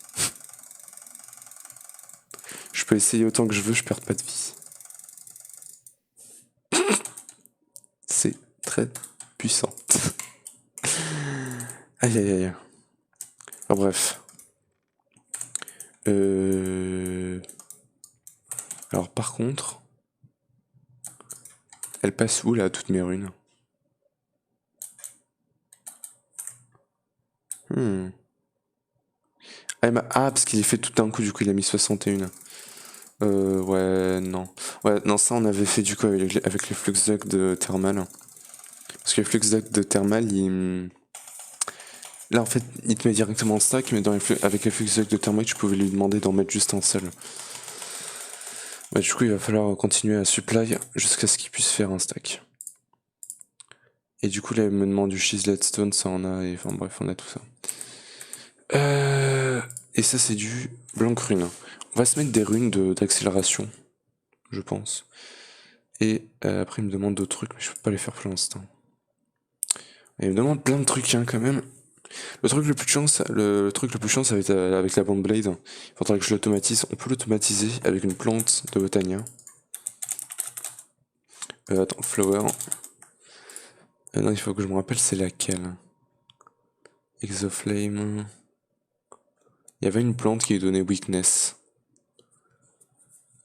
Je peux essayer autant que je veux, je perds pas de vie. C'est très puissant. Aïe aïe aïe. Enfin, bref. Alors par contre, elle passe où là, toutes mes runes? Ah, parce qu'il est fait tout d'un coup, du coup il a mis 61. Ouais, non. Ouais, non, ça on avait fait du coup avec les flux duct de thermal. Parce que les flux duct de thermal, là en fait, il te met directement en stack, mais avec les flux duct de thermal, tu pouvais lui demander d'en mettre juste un seul. Ouais, du coup, il va falloir continuer à supply jusqu'à ce qu'il puisse faire un stack. Et du coup, là, il me demande du Leadstone, ça en a, et enfin bref, on a tout ça. Et ça, c'est du blanc rune. On va se mettre des runes d'accélération, je pense. Et après, il me demande d'autres trucs, mais je peux pas les faire pour l'instant. Il me demande plein de trucs, hein, quand même. Le truc le plus chiant, ça va être avec la Bond Blade. Il faudra que je l'automatise. On peut l'automatiser avec une plante de Botania. Attends, Flower. Non, il faut que je me rappelle c'est laquelle. Exoflame. Il y avait une plante qui lui donnait weakness.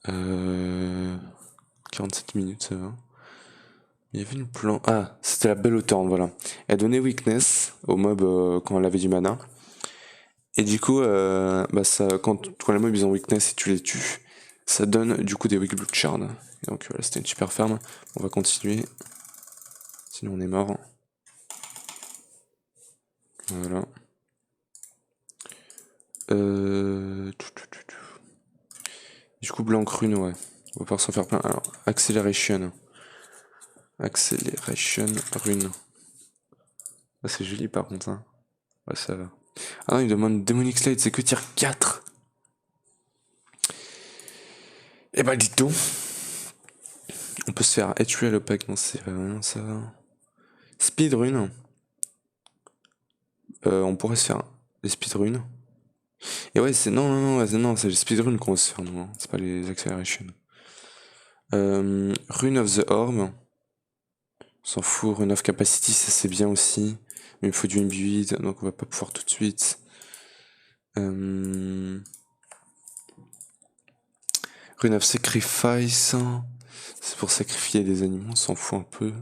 47 minutes, ça va. Il y avait une plante. Ah, c'était la Belle Thorn, voilà. Elle donnait weakness aux mobs quand elle avait du mana. Et du coup, bah ça, quand les mobs ils ont weakness et tu les tues, ça donne du coup des weak blood shards. Et donc voilà, c'était une super ferme. On va continuer. Sinon on est mort. Voilà. Du coup, blanc rune, ouais. On va pouvoir s'en faire plein. Alors, acceleration. Acceleration rune. Ah, c'est joli par contre, hein. Ouais, ça va. Ah non, il demande Demonic Slide, c'est que tier 4. Et bah, dites donc. On peut se faire tuer à l'opaque, non, c'est rien ça. Speedrun. On pourrait se faire les speedruns. Et ouais, c'est. Non, non, non, non, c'est les speedruns qu'on va se faire, nous, hein. C'est pas les acceleration. Rune of the Orb. On s'en fout. Rune of Capacity, ça c'est bien aussi. Mais il me faut du imbued, donc on va pas pouvoir tout de suite. Rune of Sacrifice. C'est pour sacrifier des animaux, on s'en fout un peu.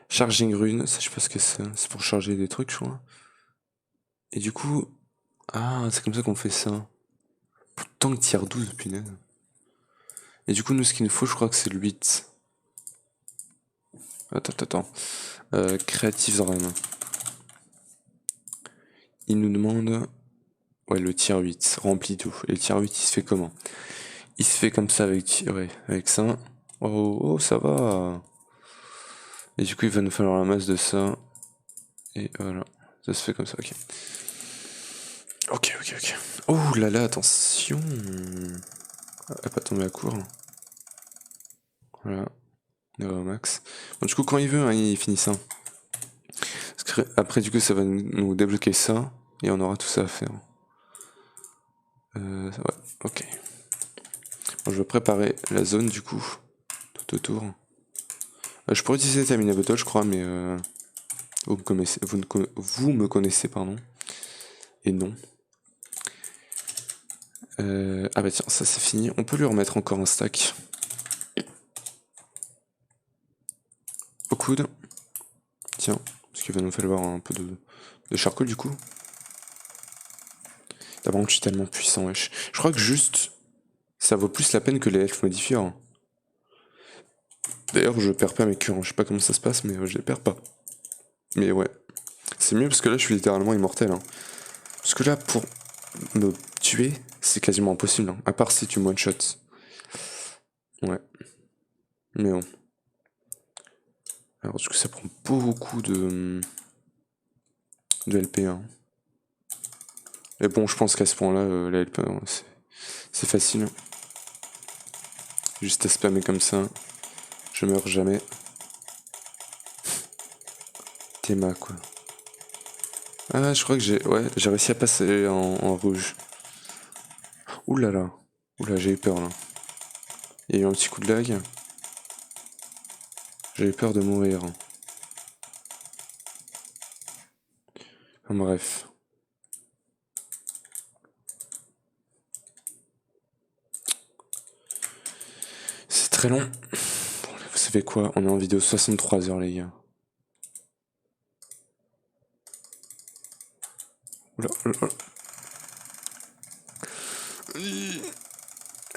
Charging rune, ça je sais pas ce que c'est. C'est pour charger des trucs, je crois. Et du coup. Ah, c'est comme ça qu'on fait ça. Tant que tier 12, punaise. Et du coup, nous, ce qu'il nous faut, je crois que c'est le 8. Attends. Creative Run. Il nous demande. Ouais, le tier 8. Rempli tout. Et le tier 8, il se fait comment? Il se fait comme ça avec ça. Oh, ça va. Et du coup, il va nous falloir la masse de ça. Et voilà. Ça se fait comme ça, ok. Ok. Oh là là, attention. Elle va pas tomber à court. Voilà. On est au max. Bon, du coup, quand il veut, hein, il finit ça. Après, du coup, ça va nous débloquer ça. Et on aura tout ça à faire. Ouais, ok. Bon, je vais préparer la zone, du coup. Tout autour. Je pourrais utiliser Tamina Bottle, je crois, mais vous me connaissez, pardon. Et non. Ah bah tiens, ça c'est fini. On peut lui remettre encore un stack. Au coude. Tiens, parce qu'il va nous falloir un peu de charcoal du coup. Par contre, je suis tellement puissant, wesh. Je crois que juste, ça vaut plus la peine que les elfes modifieurs. Hein. D'ailleurs, je perds pas mes cœurs. Je sais pas comment ça se passe, mais je les perds pas. Mais ouais. C'est mieux parce que là, je suis littéralement immortel. Hein. Parce que là, pour me tuer, c'est quasiment impossible. Hein. À part si tu me one-shot. Ouais. Mais bon. Alors, du coup, ça prend beaucoup de LP. Hein. Mais bon, je pense qu'à ce point-là, la LP, c'est facile. Hein. Juste à spammer comme ça. Je meurs jamais. Théma, quoi. Ah, je crois que j'ai réussi à passer en rouge. Ouh là là. Ouh là, j'ai eu peur là. Il y a eu un petit coup de lag. J'ai eu peur de mourir. Enfin, bref. C'est très long. Bon, vous savez quoi? On est en vidéo 63 heures, les gars. Oula, oula, oula.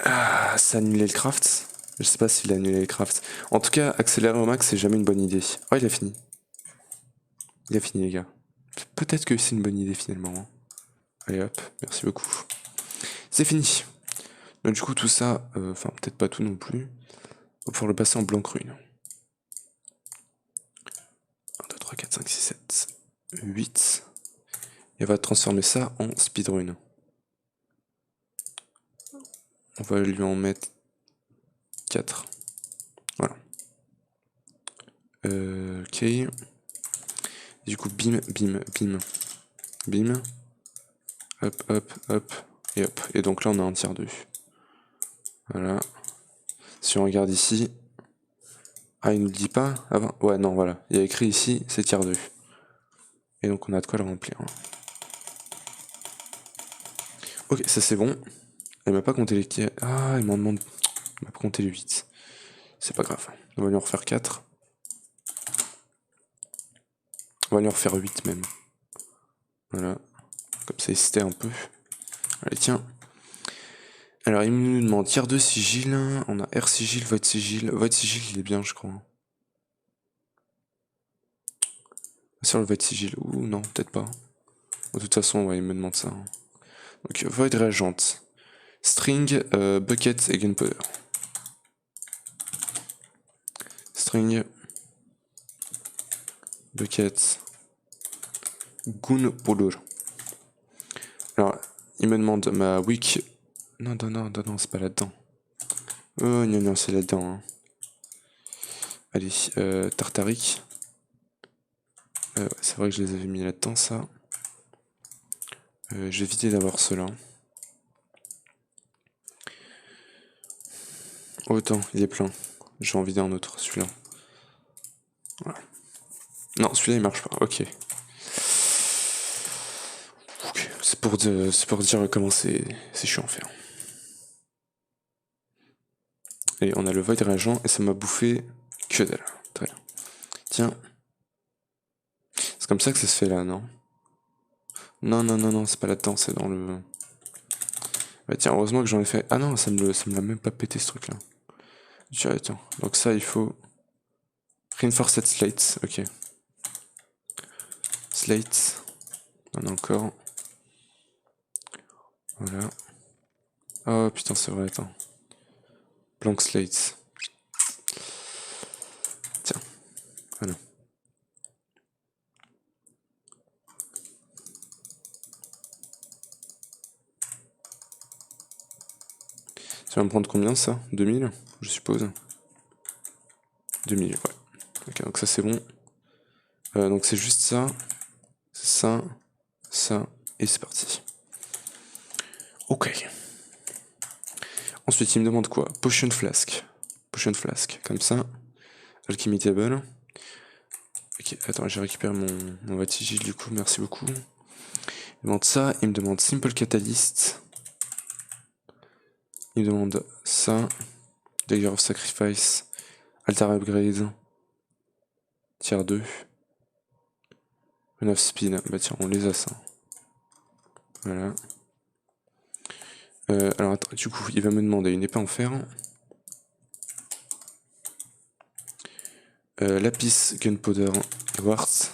Ah, ça a annulé le craft. Je sais pas s'il a annulé le craft. En tout cas, accélérer au max, c'est jamais une bonne idée. Oh, il a fini. Il a fini, les gars. Peut-être que c'est une bonne idée finalement. Hein. Allez hop, merci beaucoup. C'est fini. Donc du coup tout ça, enfin peut-être pas tout non plus. On va pouvoir le passer en blanc rune. 1, 2, 3, 4, 5, 6, 7, 8. Et on va transformer ça en speedrun. On va lui en mettre 4. Voilà. Ok. Et du coup bim, bim, bim, bim. Hop, hop, hop. Et hop. Et donc là on a un tiers 2. Voilà. Si on regarde ici. Ah, il nous dit pas avant. Ouais, non, voilà. Il y a écrit ici, c'est tiers 2. Et donc on a de quoi le remplir. Ok, ça c'est bon. Il m'a pas compté les... Ah, il m'en demande... Il m'a pas compté les 8. C'est pas grave. On va lui en refaire 4. On va lui en refaire 8 même. Voilà. Comme ça, il se tait un peu. Allez, tiens. Alors, il nous demande tiers 2 sigil. On a R sigil, void sigil. Void sigil, il est bien, je crois. Sur le void sigil. Ouh, non, peut-être pas. De toute façon, ouais, il me demande ça. Donc, void réagent. String, bucket et gunpowder. String, bucket, gunpowder. Alors, il me demande ma wiki. Non, non, non, non, non, c'est pas là-dedans. Oh, non, non, c'est là-dedans. Hein. Allez, Tartaric. C'est vrai que je les avais mis là-dedans, ça. J'ai évité d'avoir cela. Autant, il est plein. J'ai envie d'un autre, celui-là. Voilà. Non, celui-là, il marche pas. Ok. C'est pour dire comment c'est chiant à faire. Et on a le void réagent et ça m'a bouffé que dalle. Très bien. Tiens. C'est comme ça que ça se fait là, non? Non, non, non, non, c'est pas là-dedans, c'est dans le... Bah tiens, heureusement que j'en ai fait... Ah non, ça me l'a même pas pété ce truc-là. Tiens, attends. Donc ça, il faut... Reinforced slate, ok. Slate. On en a encore. Voilà. Oh putain, c'est vrai, attends. Blank slate. Tiens, voilà. Ça va me prendre combien ça? 2000, je suppose. 2000, ouais. Ok, donc ça c'est bon. Donc c'est juste ça, ça, ça, et c'est parti. Ok. Ensuite, il me demande quoi? Potion flask. Potion flask, comme ça. Alchemy table. Ok, attends, j'ai récupéré mon vatigile du coup, merci beaucoup. Il me demande ça, il me demande simple catalyst. Il me demande ça. Dagger of sacrifice. Altar upgrade. Tier 2. Rune of speed. Bah tiens, on les a ça. Voilà. Alors attends, du coup, il va me demander une épée en fer. Lapis, gunpowder, quartz.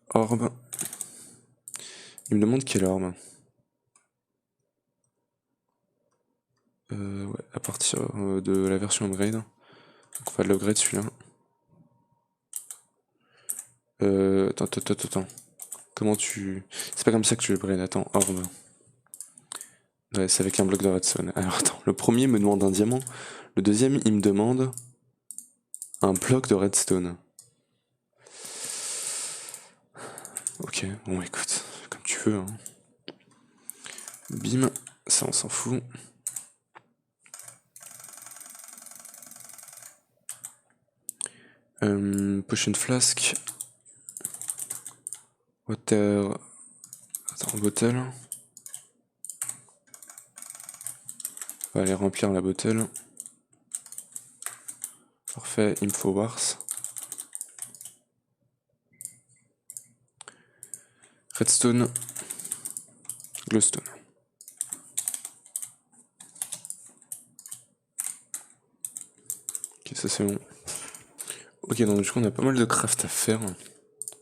Orbe. Il me demande quelle orbe. Ouais, à partir de la version upgrade. Donc on va l'upgrade celui-là. Attends. Comment tu... C'est pas comme ça que tu l'upgrades, attends, orbe. Ouais, c'est avec un bloc de redstone. Alors attends, le premier me demande un diamant. Le deuxième, il me demande un bloc de redstone. Ok, bon écoute, comme tu veux. Hein. Bim, ça on s'en fout. Potion flask. Water. Attends, bottle. On va aller remplir la bottle. Parfait, info wars. Redstone. Glowstone. Ok, ça c'est bon. Ok, donc du coup on a pas mal de craft à faire.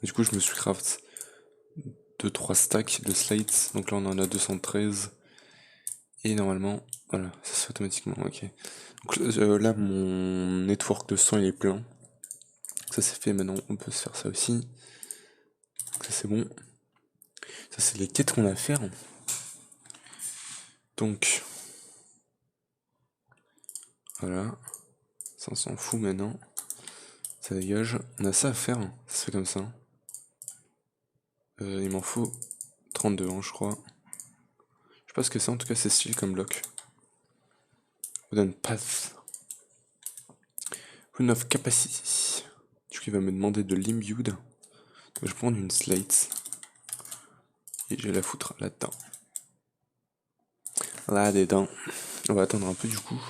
Du coup je me suis craft 2-3 stacks de slates. Donc là on en a 213. Et normalement, voilà, ça se fait automatiquement, ok. Donc là mon network de sang il est plein. Ça c'est fait, maintenant on peut se faire ça aussi. Donc ça c'est bon. Ça c'est les quêtes qu'on a à faire. Donc voilà. Ça on s'en fout maintenant. Ça dégage. On a ça à faire. Ça se fait comme ça. Il m'en faut 32 hein, je crois. Je sais pas ce que c'est, en tout cas c'est stylé comme bloc. Wooden Path. Rune of Capacity. Du coup il va me demander de l'imbued. Donc je vais prendre une slate. Et je vais la foutre là-dedans. Là-dedans. On va attendre un peu du coup.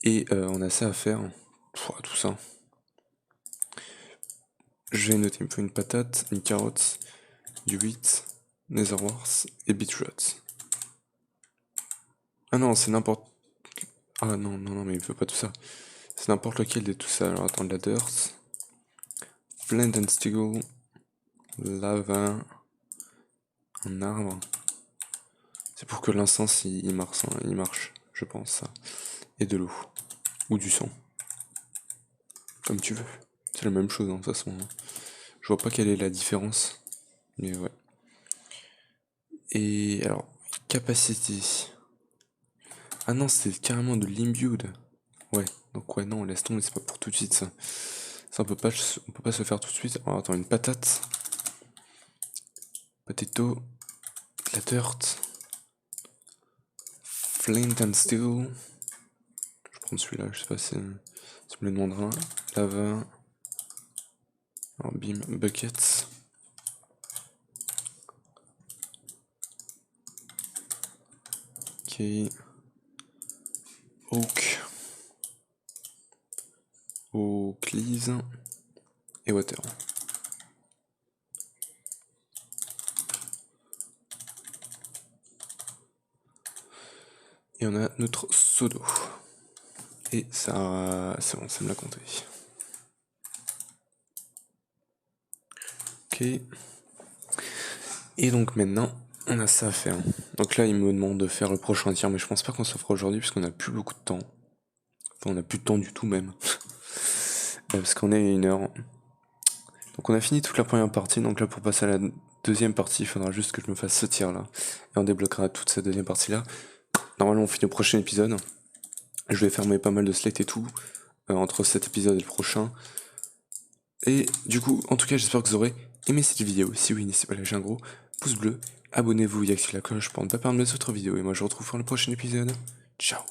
Et on a ça à faire. Pouah, tout ça. Je vais noter, il me faut une patate, une carotte, du wheat, nether wars et beetroot. Ah non, c'est n'importe... Ah non, mais il me faut pas tout ça. C'est n'importe lequel de tout ça. Alors attends, de la dirt, flint and steel, lava, un arbre. C'est pour que l'incense il marche, je pense ça. Et de l'eau. Ou du sang. Comme tu veux. C'est la même chose, hein, de toute façon. Hein. Je vois pas quelle est la différence. Mais ouais. Et alors, capacity. Ah non, c'est carrément de l'imbued. Ouais, donc ouais, non, laisse tomber, c'est pas pour tout de suite ça. Ça, on peut pas se faire tout de suite. Alors attends, une patate. Potato. De la dirt. Flint and steel. Je prends celui-là, je sais pas si ça me le demandera. Lava. Alors bim, bucket. Ok. Oak. Oak leaves. Et water. Et on a notre seau d'eau. Et ça, c'est bon, ça me l'a compté. Ok. Et donc maintenant, on a ça à faire. Donc là, il me demande de faire le prochain tir, mais je pense pas qu'on se le fera aujourd'hui, puisqu'on a plus beaucoup de temps. Enfin, on a plus de temps du tout même. Parce qu'on est à 1 heure. Donc on a fini toute la première partie, donc là pour passer à la deuxième partie, il faudra juste que je me fasse ce tir là. Et on débloquera toute cette deuxième partie là. Normalement on finit au prochain épisode. Je vais fermer pas mal de slates et tout, entre cet épisode et le prochain. Et du coup, en tout cas j'espère que vous aurez aimé cette vidéo. Si oui, n'hésitez pas à lâcher un gros pouce bleu. Abonnez-vous et activez la cloche pour ne pas perdre mes autres vidéos. Et moi je vous retrouve pour le prochain épisode. Ciao.